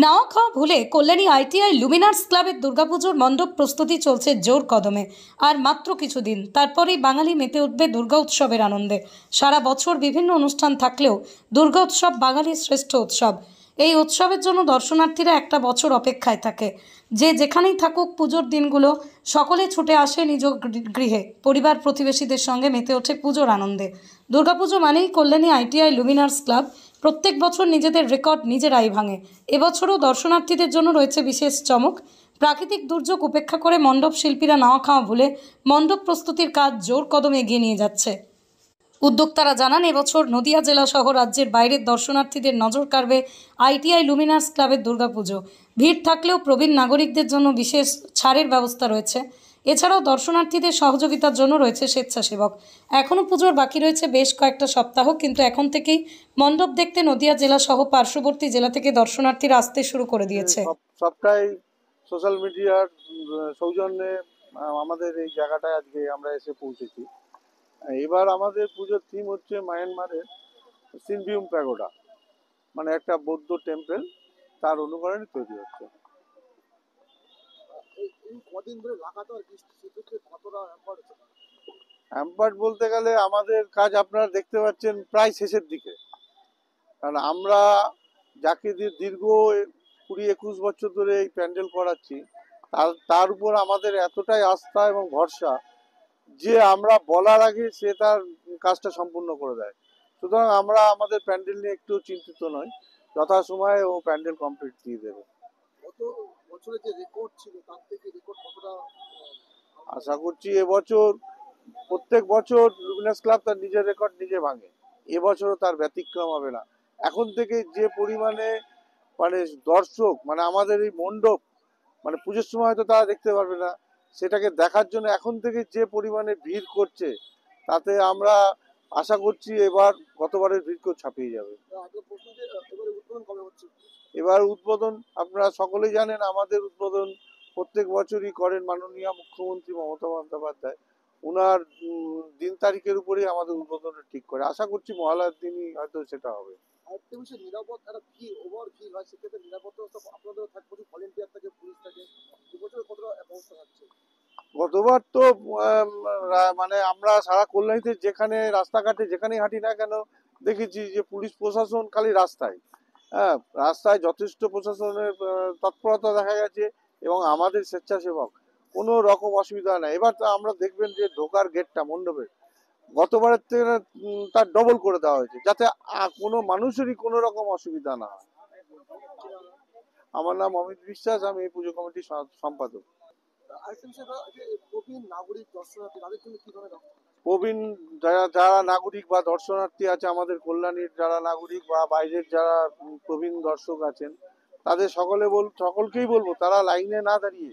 নাওয়া খাওয়া ভুলে কল্যাণী আইটিআই লুমিনার্স ক্লাবের দুর্গাপুজোর মণ্ডপ প্রস্তুতি চলছে জোর কদমে। আর মাত্র কিছুদিন তারপরেই বাঙালি মেতে উঠবে দুর্গা উৎসবের আনন্দে। সারা বছর বিভিন্ন অনুষ্ঠান থাকলেও দুর্গা উৎসব বাঙালির শ্রেষ্ঠ উৎসব। এই উৎসবের জন্য দর্শনার্থীরা একটা বছর অপেক্ষায় থাকে। যে যেখানেই থাকুক পুজোর দিনগুলো সকলে ছুটে আসে নিজ গৃহে, পরিবার প্রতিবেশীদের সঙ্গে মেতে ওঠে পুজোর আনন্দে। দুর্গাপুজো মানেই কল্যাণী আইটিআই লুমিনার্স ক্লাব প্রত্যেক বছর নিজেদের রেকর্ড নিজেরাই ভাঙে। এবছরও দর্শনার্থীদের জন্য রয়েছে বিশেষ চমক। প্রাকৃতিক দুর্যোগ উপেক্ষা করে মণ্ডপ শিল্পীরা নাওয়া খাওয়া ভুলে মণ্ডপ প্রস্তুতির কাজ জোর কদমে এগিয়ে নিয়ে যাচ্ছে। উদ্যোক্তারা জানান, এবছর নদিয়া জেলা সহ রাজ্যের বাইরের দর্শনার্থীদের নজর কাড়বে আইটিআই লুমিনার্স ক্লাবের দুর্গাপুজো। ভিড় থাকলেও প্রবীণ নাগরিকদের জন্য বিশেষ ছাড়ের ব্যবস্থা রয়েছে। এছাড়াও দর্শনার্থীদের সহযোগিতার জন্য রয়েছে স্বেচ্ছাসেবক। এখনও পুজোর বাকি রয়েছে বেশ কয়েকটা সপ্তাহ, কিন্তু এখন থেকেই মণ্ডপ দেখতে নদিয়া জেলা সহ পার্শ্ববর্তী জেলা থেকে দর্শনার্থীরা আসতে শুরু করে দিয়েছে। সবটাই সোশ্যাল মিডিয়ার সৌজন্যে আমাদের এই জায়গাটায় আজকে আমরা এসে পৌঁছেছি। এবার আমাদের পুজোর থিম হচ্ছে মায়ানমারের সিনভিউম প্যাগোডা, মানে একটা বৌদ্ধ টেম্পল, তার অনুকরণে তৈরি হচ্ছে। হ্যাম্পার্ড বলতে গেলে আমাদের কাজ আপনারা দেখতে পাচ্ছেন প্রায় শেষের দিকে, কারণ আমরা যাকে দীর্ঘ 20-21 বছর ধরে এই প্যান্ডেল করাচ্ছি, তার উপর আমাদের এতটাই আস্থা এবং ভরসা যে আমরা বলার আগে সে তার কাজটা সম্পূর্ণ করে দেয়। সুতরাং আমরা আমাদের প্যান্ডেল নিয়ে একটু চিন্তিত নই, যথাসময়ে ও প্যান্ডেল কমপ্লিট দিয়ে দেবে। আশা করছি এবছর, প্রত্যেক বছর লুমিনার্স ক্লাব তার নিজের রেকর্ড নিজে ভাঙে, এবছরও তার ব্যতিক্রম হবে না। এখন থেকে যে পরিমাণে মানে দর্শক, মানে আমাদের এই মণ্ডপ, মানে পুজোর সময় হয়তো তারা দেখতে পারবে না, সেটাকে দেখার জন্য এখন থেকে যে পরিমাণে ভিড় করছে, তাতে আমরা আশা করছি এবার গতবারের ভিড়কেও ছাপিয়ে যাবে। এবার উদ্বোধন আপনারা সকলেই জানেন, আমাদের উদ্বোধন প্রত্যেক বছরই করেন মাননীয় মুখ্যমন্ত্রী মমতা বন্দ্যোপাধ্যায়। ওনার দিন তারিখের উপরেই আমাদের উদ্বোধনটা ঠিক করে। আশা করছি মহালয়ার দিনই হয়তো সেটা হবে। গতবার তো মানে আমরা সারা কল্যাণীতে যেখানে রাস্তাঘাটে যেখানেই হাঁটি না কেন দেখেছি যে পুলিশ প্রশাসন খালি রাস্তায়, হ্যাঁ, রাস্তায় যথেষ্ট প্রশাসনের তৎপরতা দেখা গেছে, এবং আমাদের স্বেচ্ছাসেবক, কোনো রকম অসুবিধা নেই। এবার তো আমরা দেখবেন যে ঢোকার গেটটা মণ্ডপের গতবারের থেকে তার ডবল করে দেওয়া হয়েছে, যাতে কোনো মানুষেরই কোনো রকম অসুবিধা না হয়। আমার নাম অমিত বিশ্বাস, আমি এই পুজো কমিটির সম্পাদক। প্রবীণ যারা নাগরিক বা দর্শনার্থী আছে, আমাদের কল্যাণীর যারা নাগরিক বা বাইরের যারা প্রবীণ দর্শক আছেন, তাদের সকলকেই বলবো তারা লাইনে না দাঁড়িয়ে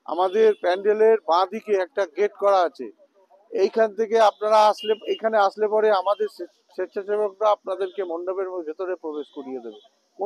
আমাদের প্যান্ডেলের বাঁ দিকে একটা গেট করা আছে, এইখান থেকে আপনারা এখানে আসলে পরে আমাদের স্বেচ্ছাসেবকরা আপনাদেরকে মণ্ডপের ভেতরে প্রবেশ করিয়ে দেবে।